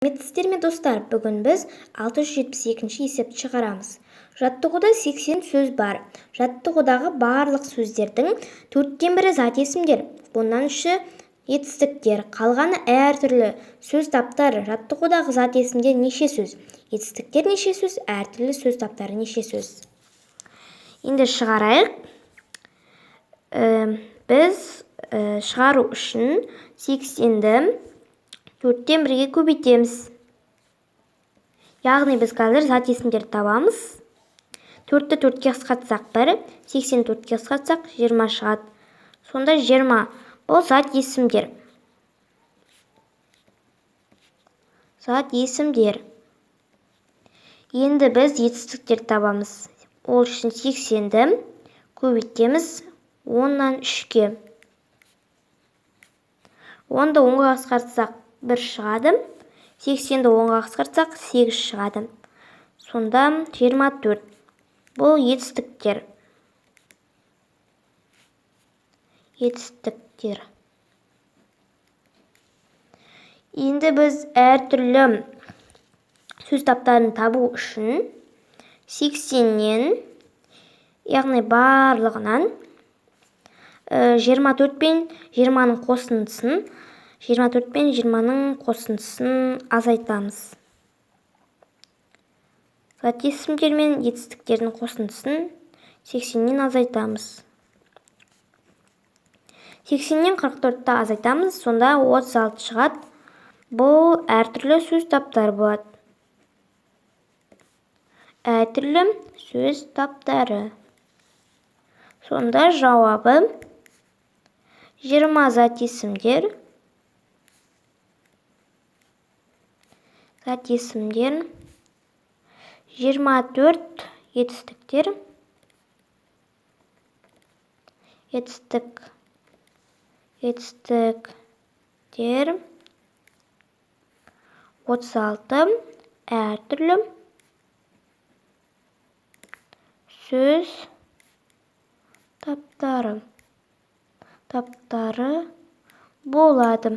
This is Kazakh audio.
Сіздерме достар, бүгін біз 672-ші есепті шығарамыз. Жаттығуда 80 сөз бар. Жаттығудағы барлық сөздердің 4-тен бірі зат есімдер, бұнан үші етістіктер, қалғаны әртүрлі сөз таптары. Жаттығудағы зат есімдер неше сөз, етістіктер неше сөз, әртүрлі сөз таптары неше сөз. Енді шығарайық. Біз шығару үшін 80-ді 4-тен 1-ге көбейтеміз. Яғни біз қазір зат есімдерді табамыз. 4-ті 4-ке қысқартсақ 1, 84-ке қысқартсақ 20 шығады. Сонда 20 бұл зат есімдер. Зат есімдер. Енді біз етістіктерді табамыз. Ол үшін 80-ді көбейтеміз 10-нан 3-ке. 10-ды 10-ға қысқартсақ 1 шығады. 80-ді 10-ға қысқартсақ 8 шығады. Сонда 24. Бұл етістіктер. Етістіктер. Енді біз әртүрлі сөз таптарын табу үшін 80-нен, яғни барлығынан 24 пен 20-ның қосындысын 24 пен 20-ның қосындысын азайтамыз. Зат есімдер мен етістіктердің қосындысын 80-нен азайтамыз. 80-нен 44-ті азайтамыз, сонда 36 шығады. Бұл әртүрлі сөз таптары болады. Әртүрлі сөз таптары. Сонда жауабы 20 зат есімдер. Зат есімдер. 24 етістіктер. Етістіктер. 36 әртүрлі сөз таптары болады.